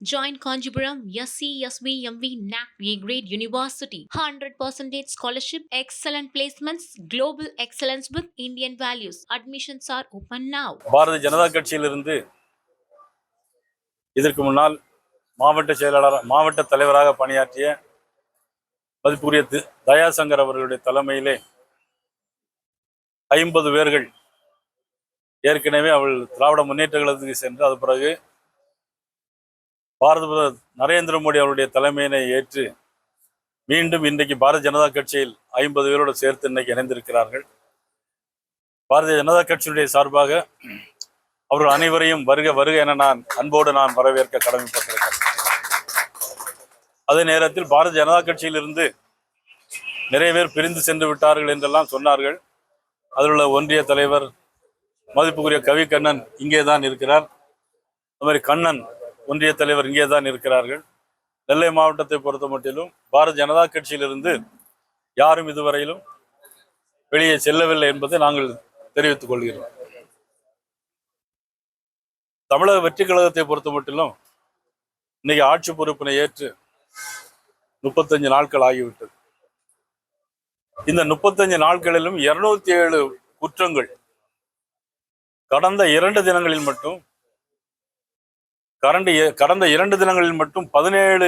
Join Kanjipuram SCSVMV NAC A-Grade University. 100% scholarship, excellent placements, global excellence with Indian values. Admissions are open now. Bharatiya Janata கட்சியிலிருந்து இதற்கு முன்னால் மாவட்ட செயலாளர் மாவட்ட தலைவராக பணியாற்றிய மதிப்புக்குரிய தயாசங்கர் அவர்களுடைய தலைமையிலே 50 பேர்கள் ஏற்கனவே அவள் திராவிட முன்னேற்ற கழகத்துக்கு சென்று அது பிறகு பாரத பிரதமர் நரேந்திர மோடி அவருடைய தலைமையினை ஏற்று மீண்டும் இன்றைக்கு பாரதிய ஜனதா கட்சியில் 50 பேரோடு சேர்த்து இன்னைக்கு இணைந்திருக்கிறார்கள். பாரதிய ஜனதா கட்சியினுடைய சார்பாக அவர்கள் அனைவரையும் வருக வருக என நான் அன்போடு வரவேற்க கடமைப்பட்டிருக்கிறேன். அதே நேரத்தில் பாரதிய ஜனதா கட்சியிலிருந்து நிறைய பேர் பிரிந்து சென்று விட்டார்கள் என்றெல்லாம் சொன்னார்கள். அதில் உள்ள ஒன்றிய தலைவர் மதிப்புக்குரிய கவி கண்ணன் இங்கே தான் இருக்கிறார். அது மாதிரி கண்ணன் ஒன்றிய தலைவர் இங்கே தான் இருக்கிறார்கள். நெல்லை மாவட்டத்தை பொறுத்த மட்டிலும் பாரதிய ஜனதா கட்சியிலிருந்து யாரும் இதுவரையிலும் வெளியே செல்லவில்லை என்பதை நாங்கள் தெரிவித்துக் கொள்கிறோம். தமிழக வெற்றி கழகத்தை பொறுத்த மட்டிலும் இன்னைக்கு ஆட்சி பொறுப்பினை ஏற்று 35 நாட்கள் ஆகிவிட்டது. இந்த 35 நாட்களிலும் 207 குற்றங்கள் கடந்த 2 தினங்களில் மட்டும் கடந்த 2 தினங்களில் மட்டும் 17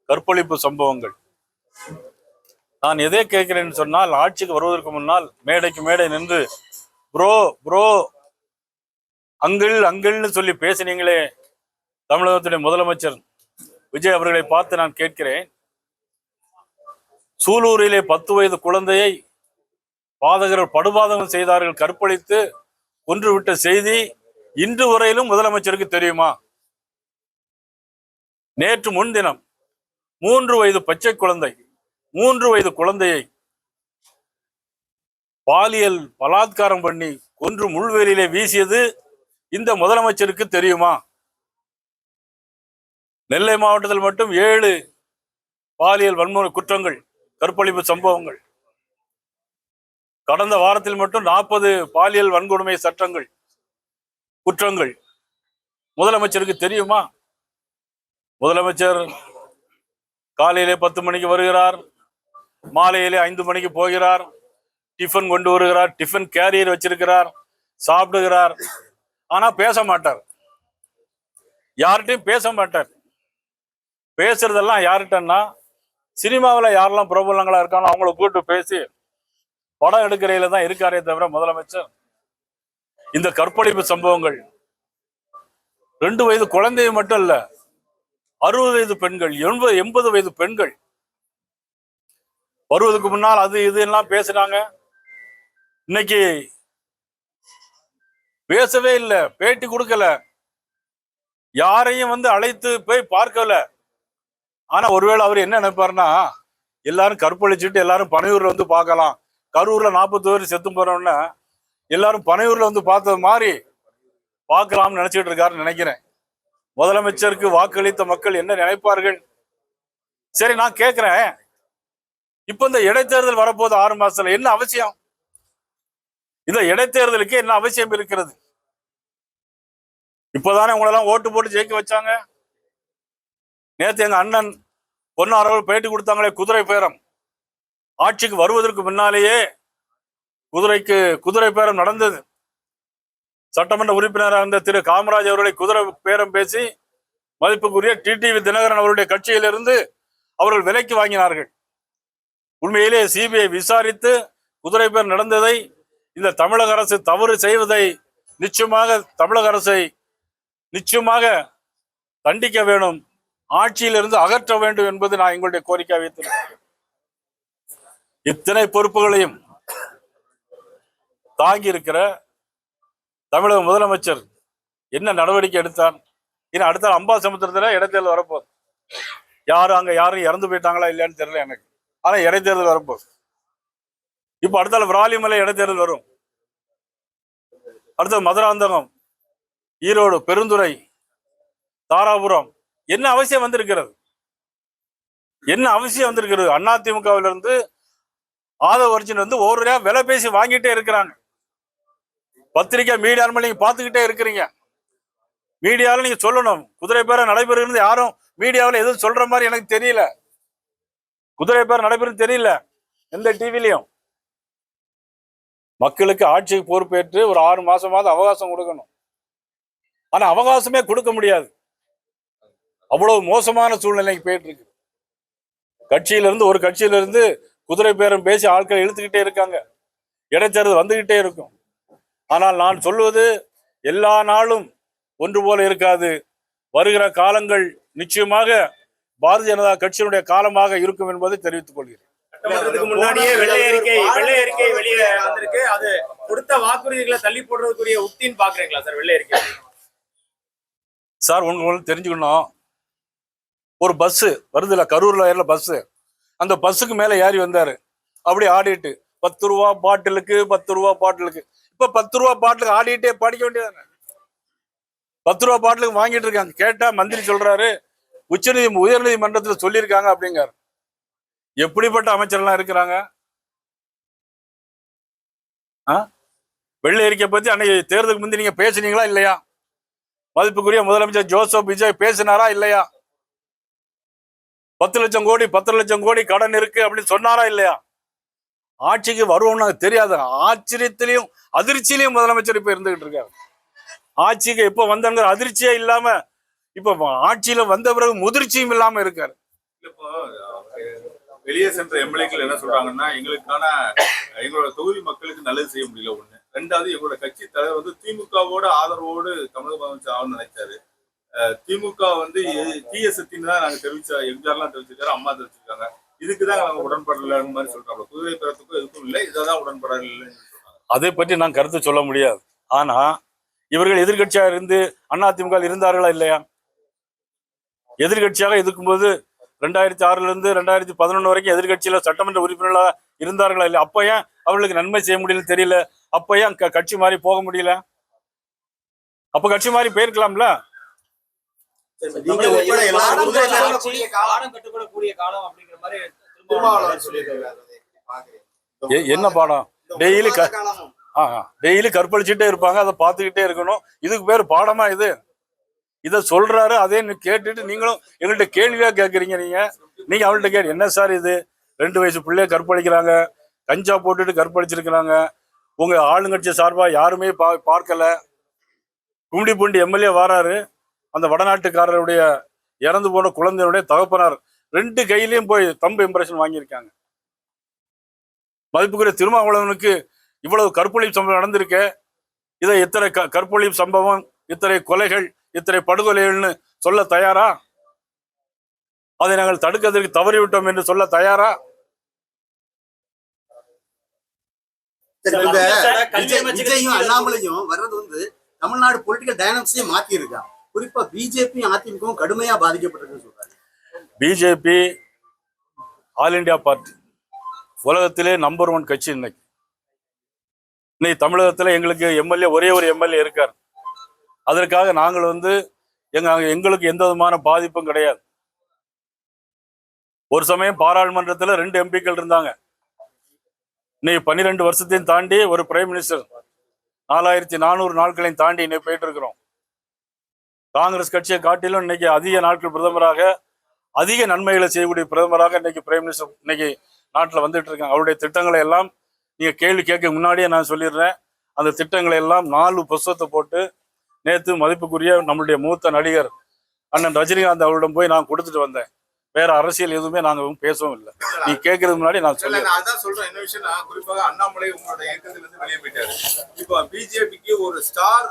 கற்பழிப்பு சம்பவங்கள். நான் எதை கேட்கிறேன்னு சொன்னால், ஆட்சிக்கு வருவதற்கு முன்னால் மேடைக்கு மேடை நின்று ப்ரோ ப்ரோ அங்கிள் அங்கிள்னு சொல்லி பேசினீங்களே, தமிழகத்துடைய முதலமைச்சர் விஜய் அவர்களை பார்த்து நான் கேட்கிறேன், சூலூரிலே 10 வயது குழந்தையை பாதகர்கள் படுபாதகம் செய்தார்கள், கற்பழித்து கொன்றுவிட்ட செய்தி இன்று வரையிலும் முதலமைச்சருக்கு தெரியுமா? நேற்று முன்தினம் 3 வயது பச்சை குழந்தை 3 வயது குழந்தையை பாலியல் பலாத்காரம் பண்ணி கொன்று முள்வேலியிலே வீசியது இந்த முதலமைச்சருக்கு தெரியுமா? நெல்லை மாவட்டத்தில் மட்டும் 7 பாலியல் வன்முறை குற்றங்கள், கற்பழிப்பு சம்பவங்கள். கடந்த வாரத்தில் மட்டும் 40 பாலியல் வன்கொடுமை சட்டங்கள், குற்றங்கள். முதலமைச்சருக்கு தெரியுமா? முதலமைச்சர் காலையிலே 10 மணிக்கு வருகிறார், மாலையிலே 5 மணிக்கு போகிறார், டிஃபன் கொண்டு வருகிறார், டிஃபன் கேரியர் வச்சிருக்கிறார், சாப்பிடுகிறார். ஆனா பேச மாட்டார், யார்கிட்டையும் பேச மாட்டார். பேசுறதெல்லாம் யார்கிட்டன்னா, சினிமாவில் யாரெல்லாம் பிரபலங்களா இருக்கானோ அவங்கள கூப்பிட்டு பேசி படம் எடுக்கிறையில தான் இருக்காரே தவிர முதலமைச்சர் இந்த கற்பழிப்பு சம்பவங்கள் 2 வயது குழந்தையை மட்டும் இல்ல, 60 வயது பெண்கள், 80 வயது பெண்கள் வருவதற்கு முன்னால் அது இது எல்லாம் பேசுறாங்க. இன்னைக்கு பேசவே இல்லை, பேட்டி கொடுக்கல, யாரையும் அழைத்து போய் பார்க்கல. ஆனா ஒருவேளை அவர் என்ன நினைப்பாருன்னா, எல்லாரும் கற்பழிச்சுட்டு எல்லாரும் பனையூர்ல பார்க்கலாம், கரூர்ல 40 பேர் செத்து போறோம்னா எல்லாரும் பனையூர்ல பார்த்தது மாதிரி பார்க்கலாம்னு நினைச்சிட்டு இருக்காருன்னு நினைக்கிறேன். முதலமைச்சருக்கு வாக்களித்த மக்கள் என்ன நினைப்பார்கள்? சரி, நான் கேட்கிறேன், இப்ப இந்த இடைத்தேர்தல் வரப்போது 6 மாசத்துல என்ன அவசியம்? இந்த இடைத்தேர்தலுக்கு என்ன அவசியம் இருக்கிறது? இப்பதானே உங்களெல்லாம் ஓட்டு போட்டு ஜெயிக்க வச்சாங்க. நேற்று எங்க அண்ணன் பொன்னாரவர் பேட்டி கொடுத்தாங்களே, குதிரை பேரம். ஆட்சிக்கு வருவதற்கு முன்னாலேயே குதிரை பேரம் நடந்தது. சட்டமன்ற உறுப்பினராக இருந்த திரு காமராஜ் அவர்களை குதிரை பேரம் பேசி மதிப்புக்குரிய டிடிவி தினகரன் அவருடைய கட்சியிலிருந்து அவர்கள் விலைக்கு வாங்கினார்கள். உண்மையிலே சிபிஐ விசாரித்து குதிரை பேர் நடந்ததை, இந்த தமிழக அரசு தவறு செய்வதை நிச்சயமாக தமிழக அரசை நிச்சயமாக தண்டிக்க வேண்டும், ஆட்சியிலிருந்து அகற்ற வேண்டும் என்பது நான் எங்களுடைய கோரிக்கை வைத்திருக்கிறேன். இத்தனை பொறுப்புகளையும் தாங்கி இருக்கிற தமிழக முதலமைச்சர் என்ன நடவடிக்கை எடுத்தார்? ஏன்னா அடுத்த அம்பாசமுத்திரத்துல இடைத்தேர்தல் வரப்போகுது. அங்க யாரும் இறந்து போயிட்டாங்களா இல்லையான்னு தெரியல எனக்கு. ஆனா இடைத்தேர்தல் வரப்போகுது. இப்ப அடுத்தால விராலிமலை இடைத்தேர்தல் வரும், அடுத்தது மதுராந்தகம், ஈரோடு, பெருந்துறை, தாராபுரம். என்ன அவசியம் வந்திருக்கிறது? என்ன அவசியம் வந்திருக்கிறது? அதிமுகவிலிருந்து ஆதவ அர்ஜுன் ஒவ்வொரு விலை பேசி வாங்கிட்டே இருக்கிறாங்க. பத்திரிகை மீடியா நீங்க பார்த்துக்கிட்டே இருக்கிறீங்க. மீடியாவில் நீங்க சொல்லணும். குதிரை பேரம் நடைபெறுகிறது யாரும் மீடியாவில் எதுவும் சொல்ற மாதிரி எனக்கு தெரியல. குதிரை பேரம் நடைபெறும் தெரியல எந்த டிவிலையும். மக்களுக்கு ஆட்சிக்கு பொறுப்பேற்று ஒரு 6 மாசமாவது அவகாசம் கொடுக்கணும். ஆனா அவகாசமே கொடுக்க முடியாது. அவ்வளவு மோசமான சூழ்நிலைக்கு போயிட்டு இருக்கு. ஒரு கட்சியில இருந்து குதிரை பேரம் பேசி ஆட்களை இழுத்துக்கிட்டே இருக்காங்க. இடைச்சேர்தல் வந்துகிட்டே இருக்கும். ஆனால் நான் சொல்வது எல்லா நாளும் ஒன்று போல இருக்காது. வருகிற காலங்கள் நிச்சயமாக பாரதிய ஜனதா கட்சியினுடைய காலமாக இருக்கும் என்பதை தெரிவித்துக் கொள்கிறேன். முன்னாடியே வெள்ளை அறிக்கை வெளியே வந்திருக்கு. அது கொடுத்த வாக்குறுதிகளை தள்ளி போடுறதுக்குரிய உத்தின்னு பாக்குறீங்களா சார்? வெள்ளை அறிக்கை சார் உங்களுக்கு தெரிஞ்சுக்கணும். ஒரு பஸ் வருதுல, கரூர்ல ஏறல பஸ், அந்த பஸ்ஸுக்கு மேல ஏறி வந்தாரு. அப்படி ஆடிட்டு 10 ரூபா பாட்டிலுக்கு 10 ரூபா பாட்டிலுக்கு. இப்ப 10 ரூபா பாட்டிலுக்கு ஆடிட்டே படிக்க வேண்டியதானே? 10 ரூபா பாட்டிலுக்கு வாங்கிட்டு இருக்காங்க. கேட்டா மந்திரி சொல்றாரு உயர்நீதிமன்றத்தில் சொல்லியிருக்காங்க அப்படிங்காரு. எப்படிப்பட்ட அமைச்சர்லாம் இருக்கிறாங்க? வெள்ளை அறிக்கை பத்தி அன்னைக்கு தேர்தலுக்கு முந்தி நீங்க பேசுனீங்களா இல்லையா? மதிப்புக்குரிய முதலமைச்சர் ஜோசப் விஜய் பேசினாரா இல்லையா? 10 லட்சம் கோடி 10 லட்சம் கோடி கடன் இருக்கு அப்படின்னு சொன்னாரா இல்லையா? ஆட்சிக்கு வருவோம்னு தெரியாது. ஆச்சரியத்திலையும் அதிர்ச்சியிலையும் முதலமைச்சர் இப்ப இருந்துகிட்டு இருக்காரு. ஆட்சிக்கு எப்ப வந்தங்கிற அதிர்ச்சியே இல்லாம இப்ப ஆட்சியில வந்த பிறகு முதிர்ச்சியும் இல்லாம இருக்காரு. இப்போ வெளியே சென்ற எம்எல்ஏக்கள் என்ன சொல்றாங்கன்னா, எங்களோட தொகுதி மக்களுக்கு நல்லது செய்ய முடியல. ஒண்ணு. ரெண்டாவது, எங்களோட கட்சி தலைவர் வந்து திமுகவோட ஆதரவோடு தமிழக முதலமைச்சர் ஆகணும்னு நினைச்சாரு. திமுக வந்து தீய சக்தின்னு தான் நாங்க எம்ஜிஆர்லாம் தெரிவிச்சிருக்காரு, அம்மா தெரிவிச்சிருக்காங்க. இதுக்குதான் நாங்க உடன்படல மாதிரி சொல்றாங்க. குதிரை பேரத்துக்கும் எதுக்கும் இல்லை, இதான் உடன்படல இல்லைன்னு சொல்றாங்க. அதை பற்றி நான் கருத்து சொல்ல முடியாது. ஆனா இவர்கள் எதிர்கட்சியாக இருந்து அதிமுக இருந்தார்களா இல்லையா? எதிர்கட்சியாக இருக்கும்போது 2006 இருந்து 2011 வரைக்கும் எதிர்கட்சியில சட்டமன்ற உறுப்பினர்களாக இருந்தார்களா இல்லையா? அப்ப ஏன் அவர்களுக்கு நன்மை செய்ய முடியல தெரியல? அப்ப ஏன் கட்சி மாறி போக முடியல? அப்ப கட்சி மாறி போயிருக்கலாம்ல. என்ன பாடம்? டெய்லி கற்பழிச்சுட்டே இருப்பாங்க, அதை பார்த்துக்கிட்டே இருக்கணும். இதுக்கு பேர் பாடமா? இதை சொல்றாரு, அதே கேட்டுட்டு நீங்களும் எங்கள்கிட்ட கேள்வியா கேட்கறீங்க. நீங்க அவள்கிட்ட கேட்டு என்ன சார் இது? 2 வயசு பிள்ளைய கற்பழிக்கிறாங்க, கஞ்சா போட்டுட்டு கற்பழிச்சிருக்கிறாங்க. உங்க ஆளுங்கட்சி சார்பா யாருமே பார்க்கல. கும்மிடிப்பூண்டி எம்எல்ஏ வராரு, அந்த வடநாட்டுக்காரருடைய இறந்து போன குழந்தையுடைய தகப்பனார் 2 கையிலையும் போய் தம்பு இம்ப்ரெஷன் வாங்கியிருக்காங்க. மதிப்புக்குரிய திருமாவளவனுக்கு இவ்வளவு கற்பழிப்பு சம்பவம் நடந்திருக்க, இதை இத்தனை கற்பழிப்பு சம்பவம், இத்தனை கொலைகள், இத்தனை படுகொலைகள்னு சொல்ல தயாரா? அதை நாங்கள் தடுக்கிறதுக்கு தவறிவிட்டோம் என்று சொல்ல தயாரா? விஜயும் அண்ணாமலையும் வர்றது வந்து தமிழ்நாடு பொலிட்டிக்கல் டைனாமிக்ஸே மாத்தி இருக்கா. குறிப்பா பிஜேபி அதிமுகவும் கடுமையா பாதிக்கப்பட்டிருக்குன்னு சொல்றாங்க. பிஜேபி ஆல் இண்டியா பார்ட்டி உலகத்திலே நம்பர் 1 கட்சி. இன்னைக்கு தமிழகத்துல எங்களுக்கு எம்எல்ஏ ஒரே ஒரு எம்எல்ஏ இருக்கார். அதற்காக நாங்கள் வந்து எங்களுக்கு எந்த விதமான பாதிப்பும் கிடையாது. ஒரு சமயம் பாராளுமன்றத்தில் 2 எம்பிக்கள் இருந்தாங்க. இன்னைக்கு 12 வருஷத்தையும் தாண்டி ஒரு பிரைம் மினிஸ்டர் 4400 நாட்களையும் தாண்டி இன்னைக்கு போயிட்டு இருக்கிறோம். காங்கிரஸ் கட்சியை காட்டிலும் இன்னைக்கு அதிக நாட்கள் பிரதமராக, அதிக நன்மைகளை செய்யக்கூடிய பிரதமராக இன்னைக்கு பிரைம் மினிஸ்டர் இன்னைக்கு நாட்டில் வந்துட்டு இருக்காங்க. அவருடைய திட்டங்களை எல்லாம் நீங்க கேள்வி கேட்க முன்னாடியே நான் சொல்லிடுறேன். அந்த திட்டங்களை எல்லாம் 4 புஸ்தகத்தை போட்டு நேற்று மதிப்புக்குரிய நம்மளுடைய மூத்த நடிகர் அண்ணன் ரஜினிகாந்த் அவரிடம் போய் நான் கொடுத்துட்டு வந்தேன். வேற அரசியல் எதுவுமே நாங்க பேசவும் இல்லை. நீ கேட்கறதுக்கு முன்னாடி நான் சொல்றேன். அதான் சொல்றேன். என்ன விஷயம், குறிப்பாக அண்ணாமலை உங்களோட இயக்கத்துல இருந்து வெளியே போயிட்டாரு. இப்போ பிஜேபிக்கு ஒரு ஸ்டார்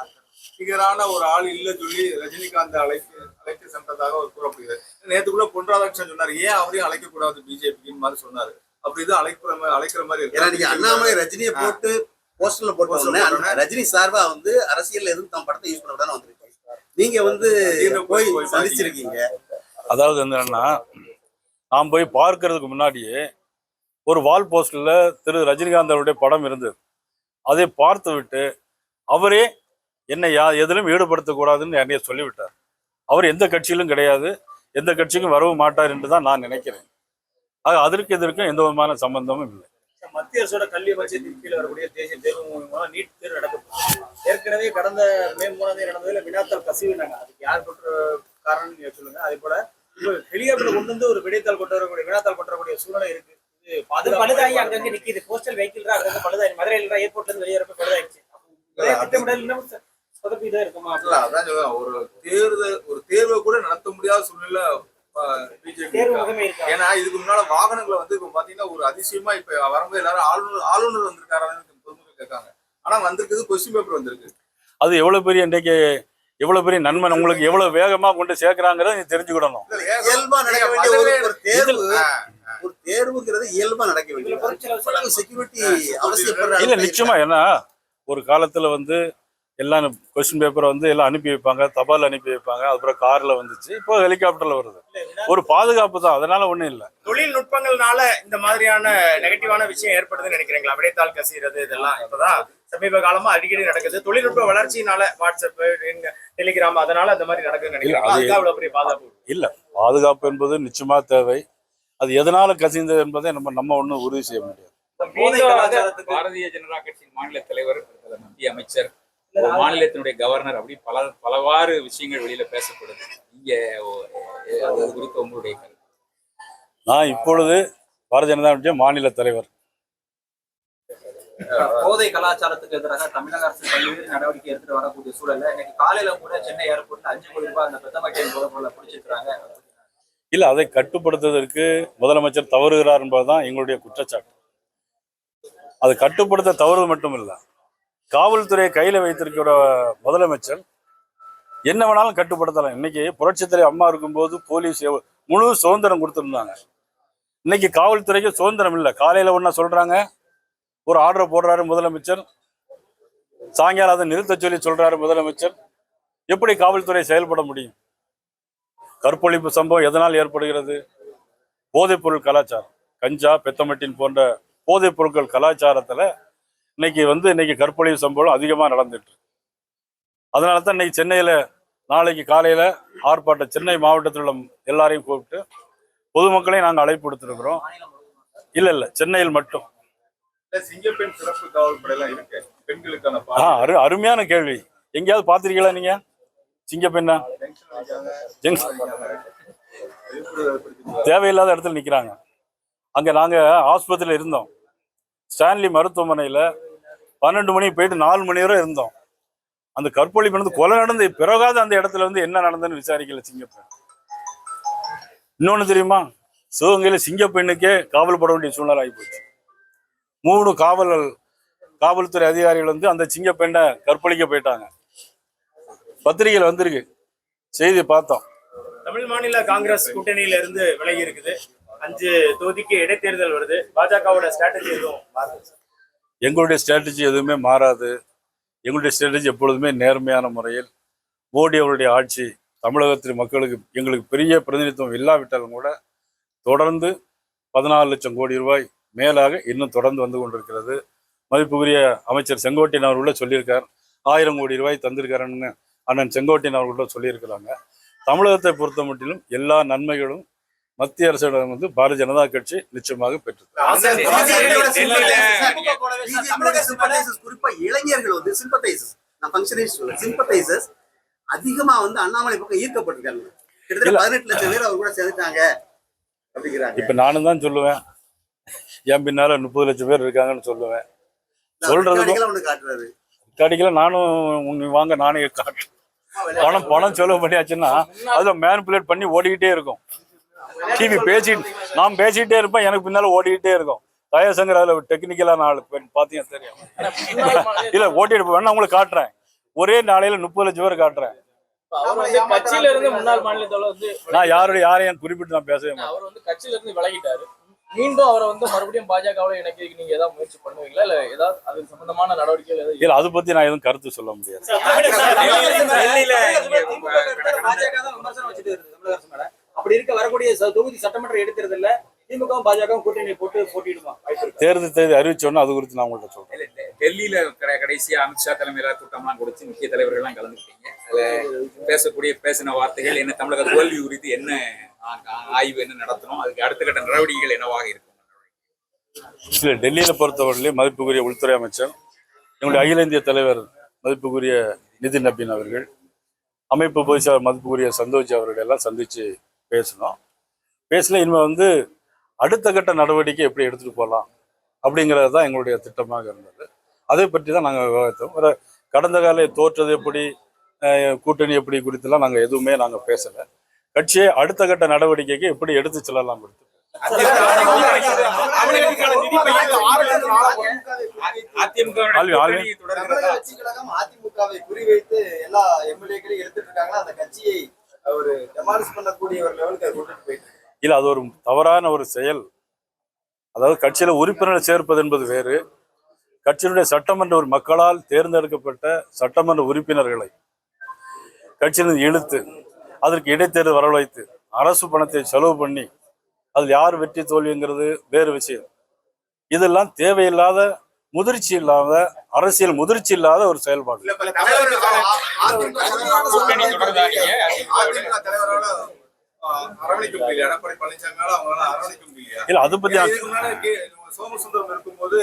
ஃபிகரான ஒரு ஆள் இல்ல சொல்லி ரஜினிகாந்த் அழைக்க சென்றதாக ஒரு கூறப்படுகிறது. நேற்றுக்குள்ள பொன் ராதாகிருஷ்ணன் சொன்னாரு, ஏன் அவரையும் அழைக்க கூடாது பிஜேபிக்கு மாதிரி சொன்னாரு. அப்படிதான் அழைக்கிற மாதிரி இருக்கு. அண்ணாமலை ரஜினியை போட்டு போஸ்டர்ல போட்டு ரஜினி சார்பா வந்து அரசியல் எதுவும் தம் படத்தை யூஸ் பண்ண விடாம வந்திருக்கீங்க. நீங்க வந்து போய் சந்திச்சிருக்கீங்க. அதாவது என்னன்னா, நான் போய் பார்க்கறதுக்கு முன்னாடியே ஒரு வால் போஸ்டர்ல திரு ரஜினிகாந்த் அவருடைய படம் இருந்தது. அதை பார்த்து விட்டு அவரே என்னை எதிலும் ஈடுபடுத்தக்கூடாதுன்னு என்னைய சொல்லிவிட்டார். அவர் எந்த கட்சியிலும் கிடையாது, எந்த கட்சிக்கும் வரவும் மாட்டார் என்று தான் நான் நினைக்கிறேன். அதற்கு எதற்கும் எந்த விதமான சம்பந்தமும் இல்லை. மத்திய அரசோட கல்வி அமைச்சர் கீழே வரக்கூடிய தேசிய தேர்வு மூலமா நீட் தேர்வு நடக்கும். ஏற்கனவே கடந்த மே 3ஆம் தேதி நடந்ததுல வினாத்தாள் கசிவுனாங்க. அதுக்கு யார் காரணம் நீங்க சொல்லுங்க. அதே போல ஹெலிகாப்டர் கொண்டு வந்து ஒரு விடைத்தாள் கொண்டு வரக்கூடிய வினாத்தாள் கொண்டு வரக்கூடிய சூழ்நிலை இருக்கு. இது பழுதாகி அங்கங்க நிக்குது. போஸ்டல் வெஹிக்கிள் அங்கங்க பழுதாகி மதுரையில ஏர்போர்ட்ல இருந்து வெளியேறப்ப பழுதாயிடுச்சு. திட்டமிடல் இன்னும் சொதப்பிதான் இருக்குமா? அதான் சொல்லுவேன், ஒரு தேர்வை கூட நடத்த முடியாத சூழ்நிலை பிஜேபி. ஏன்னா இதுக்கு முன்னால வாகனங்களை வந்து இப்ப பாத்தீங்கன்னா ஒரு அதிசயமா இப்ப வரும்போது எல்லாரும் ஆளுநர் வந்திருக்காரான்னு பொதுமக்கள் கேட்காங்க. ஆனா வந்திருக்குது கொஸ்டின் பேப்பர் வந்திருக்கு. அது எவ்வளவு பெரிய இன்றைக்கு எவ்வளவு பெரிய நன்மை உங்களுக்கு எவ்வளவு வேகமா கொண்டு சேர்க்கிறாங்கிறத நீ தெரிஞ்சுக்கிடணும். இயல்பா நடக்க வேண்டிய ஒரு தேர்வுங்கிறது இயல்பா நடக்க வேண்டிய செக்யூரிட்டி அவசியப்படுற இல்ல நிச்சயமா. ஏன்னா ஒரு காலத்துல வந்து எல்லாம் கொஸ்டின் பேப்பரை வந்து எல்லாம் அனுப்பி வைப்பாங்க, தபால் அனுப்பி வைப்பாங்க, அப்புறம் கார்ல வந்துச்சு, இப்போ ஹெலிகாப்டர்ல வருது. ஒரு பாதுகாப்பு தான், அதனால ஒண்ணும் இல்லை. தொழில்நுட்பங்கள்னால இந்த மாதிரியான நெகட்டிவான விஷயம் ஏற்படுதுன்னு நினைக்கிறீங்களா? விடைத்தாள் கசிகிறது இதெல்லாம் இப்பதான் சமீப காலமா அடிக்கடி நடக்குது. தொழில்நுட்ப வளர்ச்சியினால வாட்ஸ்அப், டெலிகிராம் அதனால அந்த மாதிரி நடக்குதுன்னு நினைக்கிறீங்களா? அவ்வளவு பெரிய பாதுகாப்பு இல்ல. பாதுகாப்பு என்பது நிச்சயமா தேவை. அது எதனால கசிந்தது என்பதை நம்ம ஒன்றும் உறுதி செய்ய முடியாது. பாரதிய ஜனதா கட்சியின் மாநில தலைவர், மத்திய அமைச்சர், மாநிலத்தினுடைய கவர்னர், அப்படி பலவாறு விஷயங்கள் வெளியில பேசப்படுது. நீங்க அது குறித்து உங்களுடைய கருத்து? நான் இப்பொழுது பாரதிய ஜனதா கட்சி மாநில தலைவர். போதை கலாச்சாரத்துக்கு எதிராக தமிழக அரசு பல்வேறு நடவடிக்கை எடுத்துட்டு வரக்கூடிய சூழல்ல இன்னைக்கு காலையில கூட சென்னை ஏர்போர்ட்ல 5 கோடி ரூபாய் அந்த பெத்தமட்டின் போதை பிடிச்சிருக்காங்க. இல்ல, அதை கட்டுப்படுத்துவதற்கு முதலமைச்சர் தவறுகிறார் என்பதுதான் எங்களுடைய குற்றச்சாட்டு. அதை கட்டுப்படுத்த தவறு மட்டும் இல்லை, காவல்துறையை கையில வைத்திருக்கிற முதலமைச்சர் என்ன வேணாலும் கட்டுப்படுத்தலாம். இன்னைக்கு புரட்சித்துறை அம்மா இருக்கும்போது போலீஸ் முழு சுதந்திரம் கொடுத்துருந்தாங்க. இன்னைக்கு காவல்துறைக்கு சுதந்திரம் இல்லை. காலையில ஒன்னா சொல்றாங்க, ஒரு ஆர்டர் போடுறாரு முதலமைச்சர், சாயங்காலம் அதை நிறுத்த சொல்லி சொல்றாரு முதலமைச்சர். எப்படி காவல்துறை செயல்பட முடியும்? கற்பழிப்பு சம்பவம் எதனால் ஏற்படுகிறது? போதைப் பொருள் கலாச்சாரம், கஞ்சா, பெத்தமட்டின் போன்ற போதைப் பொருட்கள் கலாச்சாரத்துல இன்னைக்கு கற்பழிப்பு சம்பவம் அதிகமா நடந்துட்டு. அதனால தான் இன்னைக்கு சென்னையில நாளைக்கு காலையில ஆர்ப்பாட்டம், சென்னை மாவட்டத்தில் உள்ள எல்லாரையும் கூப்பிட்டு பொதுமக்களையும் நாங்கள் அழைப்பு கொடுத்துருக்கிறோம். இல்ல, சென்னையில் மட்டும். சிங்கப்பெண் சிறப்பு காவல் படையெல்லாம் இருக்கு பெண்களுக்கான. அருமையான கேள்வி. எங்கேயாவது பாத்திருக்கீங்களா நீங்க சிங்கப்பெண்ணா? தேவையில்லாத இடத்துல நிக்கிறாங்க. அங்க நாங்க ஆஸ்பத்திரியில இருந்தோம், ஸ்டான்லி மருத்துவமனையில 12 மணிக்கு போயிட்டு 4 மணி வரை இருந்தோம். அந்த கற்பழிப்பு நடந்து கொலை நடந்த பிறகாத அந்த இடத்துல வந்து என்ன நடந்ததுன்னு விசாரிக்கல சிங்கப்பெண். இன்னொன்னு தெரியுமா? சிவகங்கையில சிங்கப்பெண்ணுக்கே காவல் பட வேண்டிய சூழ்நிலை ஆகிப்போச்சு. 3 காவல்துறை அதிகாரிகள் வந்து அந்த சிங்கப்பெண்ணை கற்பழிக்க போயிட்டாங்க. பத்திரிகையில் வந்திருக்கு, செய்தி பார்த்தோம். தமிழ் மாநில காங்கிரஸ் கூட்டணியில இருந்து விலகி இருக்குது. 5 தொகுதிக்கு இடைத்தேர்தல் வருது. பாஜகவோட ஸ்ட்ராட்டஜி எதுவும் மாறுது? எங்களுடைய ஸ்ட்ராட்டஜி எதுவுமே மாறாது. எங்களுடைய ஸ்ட்ராட்டஜி எப்பொழுதுமே நேர்மையான முறையில் மோடி அவருடைய ஆட்சி தமிழகத்தில் மக்களுக்கு எங்களுக்கு பெரிய பிரதிநிதித்துவம் இல்லாவிட்டாலும் கூட தொடர்ந்து 14 லட்சம் கோடி ரூபாய் மேலாக இன்னும் தொடர்ந்து வந்து கொண்டிருக்கிறது. மதிப்புக்குரிய அமைச்சர் செங்கோட்டையன் அவர்கள சொல்லியிருக்கார், 1000 கோடி ரூபாய் தந்திருக்காருன்னு அண்ணன் செங்கோட்டையன் அவர்கள சொல்லியிருக்கிறாங்க. தமிழகத்தை பொறுத்த மட்டிலும் எல்லா நன்மைகளும் மத்திய அரசிடம் வந்து பாரதிய ஜனதா கட்சி நிச்சயமாக பெற்றது. குறிப்பா இளைஞர்கள் வந்து சிம்பத்தைசர்ஸ் அதிகமா வந்து அண்ணாமலை பக்கம் ஈர்க்கப்பட்டிருக்காங்க. கிட்டத்தட்ட 18 லட்சம் பேர் அவர் கூட சேர்ந்துட்டாங்க அப்படிங்கிறாங்க. இப்ப நானும் தான் சொல்லுவேன், என் பின்னால 30 லட்சம் பேர் இருக்காங்கன்னு சொல்லுவேன். சொல்றது ஒண்ணு காட்டுறாரு, கடிக்கல. நானும் வாங்க, நானே காட்டுறேன். பணம் செலவு பண்ணியாச்சுன்னா அதுல மேனிபுலேட் பண்ணி ஓடிக்கிட்டே இருக்கும். டிவி நான் பேசிக்கிட்டே இருப்பேன், எனக்கு பின்னால ஓடிக்கிட்டே இருக்கும். தயசங்கர் அதுல டெக்னிக்கலான ஆளு பாத்தீங்கன்னா தெரியும். இல்ல ஓட்டிட்டு வேணா உங்களுக்கு காட்டுறேன். ஒரே நாளையில 30 லட்சம் பேர் காட்டுறேன். கட்சியில இருந்து முன்னாள் மாநில தலைவர் நான் யாரையும் குறிப்பிட்டு நான் பேசவே மாட்டேன். அவர் வந்து கட்சியில இருந்து விலகிட்டாரு. மீண்டும் அவரை வந்து மறுபடியும் பாஜகவோட இணைக்கிறதுக்கு நீங்க ஏதாவது முயற்சி பண்ணுவீங்களா? இல்ல ஏதாவது அது சம்பந்தமான நடவடிக்கைகள் ஏதாவது? இல்ல, அதை பத்தி நான் எதுவும் கருத்து சொல்ல முடியாது. அப்படி இருக்க வரக்கூடிய தொகுதி சட்டமன்ற இடைத்தேர்தல்ல திமுக பாஜக கூட்டணி போட்டு போட்டிடுமா? தேர்தல் தேதி அறிவிச்சோன்னா அது குறித்து நான் உங்கள்கிட்ட சொல்றேன். டெல்லியில கடைசியா அமித்ஷா தலைமையில கூட்டம்லாம் கொடுத்து முக்கிய தலைவர்கள் எல்லாம் கலந்துக்கிட்டீங்க. அதுல பேசின வார்த்தைகள் என்ன, தமிழக தோல்வி குறித்து என்ன ஆய்வு என்ன நடத்தணும், அதுக்கு அடுத்த கட்ட நடவடிக்கைகள் என்னவாக இருக்கும்? டெல்லியில பொறுத்தவரையிலே மதிப்புக்குரிய உள்துறை அமைச்சர், எங்களுடைய அகில இந்திய தலைவர் மதிப்புக்குரிய நிதின் நபீன் அவர்கள், அமைப்பு பொதுச் செயலாளர் மதிப்புக்குரிய சந்தோஷ் அவர்கள் எல்லாம் சந்திச்சு பேசினோம். இனிமேல் வந்து அடுத்த கட்ட நடவடிக்கை எப்படி எடுத்துட்டு போகலாம் அப்படிங்கிறது தான் எங்களுடைய திட்டமாக இருந்தது. அதை பற்றி தான் நாங்கள் விவாதித்தோம். கடந்த கால தோற்றது எப்படி, கூட்டணி எப்படி குறித்துலாம் நாங்கள் எதுவுமே நாங்கள் பேசலை. கட்சியை அடுத்த கட்ட நடவடிக்கைக்கு எப்படி எடுத்து செல்லலாம் கொடுத்து அதிமுகவை குறிவைத்து எல்லா எம்எல்ஏக்களையும் எடுத்துட்டு இருக்காங்களா, அந்த கட்சியை ஒரு டெமாலிஷ் பண்ணக்கூடிய ஒரு லெவலுக்கு அது கொண்டுட்டு போயிட்டு இல்லை, அது ஒரு தவறான ஒரு செயல். அதாவது கட்சியில உறுப்பினர்கள் சேர்ப்பது என்பது வேறு. கட்சியினுடைய சட்டமன்ற ஒரு மக்களால் தேர்ந்தெடுக்கப்பட்ட சட்டமன்ற உறுப்பினர்களை கட்சியிலிருந்து இழுத்து அதற்கு இடைத்தேர்தல் வரவழைத்து அரசு பணத்தை செலவு பண்ணி அதில் யார் வெற்றி தோல்விங்கிறது வேறு விஷயம். இதெல்லாம் தேவையில்லாத, முதிர்ச்சி இல்லாத, அரசியல் முதிர்ச்சி இல்லாத ஒரு செயல்பாடு. அரவணைக்க முடியல. எடப்பாடி பழனிசாமியால அவங்களால அரவணைக்க முடியல. இல்ல, அது பத்தி சோமசுந்தரம் இருக்கும்போது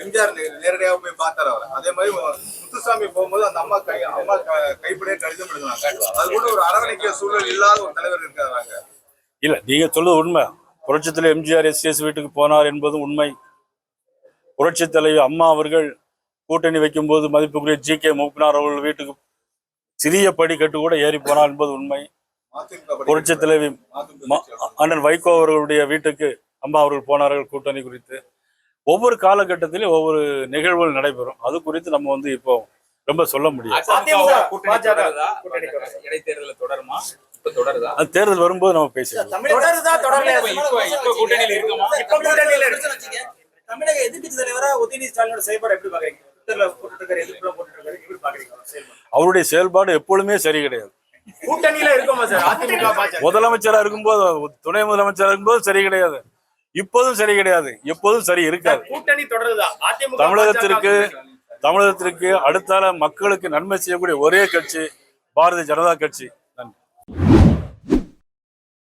எம்ஜிஆர் நேரடியாக போய் பார்த்தாரு அவர். அதே மாதிரி முத்துசாமி போகும்போது அந்த அம்மா கைப்படையே கடிதம் எழுதுனாங்க. அது கூட ஒரு அரவணைக்க சூழல் இல்லாத ஒரு தலைவர் இருக்காங்க. இல்ல, நீங்க சொல்றது உண்மை. புரட்சித்தலைவர் எம்ஜிஆர் எஸ்எஸ் வீட்டுக்கு போனார் என்பது உண்மை. புரட்சி தலைவர் அம்மா அவர்கள் கூட்டணி வைக்கும் போது மதிப்புக்குரிய ஜி.கே. மூப்பனார் அவர்கள் வீட்டுக்கு சிறிய படிக்கட்டு கூட ஏறி போனார் என்பது உண்மை. புரட்சி தலைவி அண்ணன் வைகோ அவர்களுடைய வீட்டுக்கு அம்மா அவர்கள் போனார்கள் கூட்டணி குறித்து. ஒவ்வொரு காலகட்டத்திலும் ஒவ்வொரு நிகழ்வுகள் நடைபெறும். அது குறித்து நம்ம வந்து இப்போ ரொம்ப சொல்ல முடியாது. இடைத்தேர்தல் தொடருமா? தொடருதா? அது தேர்தல் வரும்போது நம்ம பேசலாம். தமிழக எதிர்க்கட்சி தலைவரா உதயநிதி ஸ்டாலினோட செயல்பாடு எப்படி பாக்குறீங்க? அவருடைய செயல்பாடு எப்பொழுதுமே சரி கிடையாது. கூட்டணியில இருக்குமா சார் அதிமுக பாஜக? முதலமைச்சரா இருக்கும்போது, துணை முதலமைச்சரா இருக்கும்போது சரி கிடையாது, இப்போதும் சரி கிடையாது, எப்போதும் சரி இருக்காது. கூட்டணி தொடருதா? அதிமுக தமிழகத்திற்கு அடுத்தால மக்களுக்கு நன்மை செய்யக்கூடிய ஒரே கட்சி பாரதிய ஜனதா கட்சி.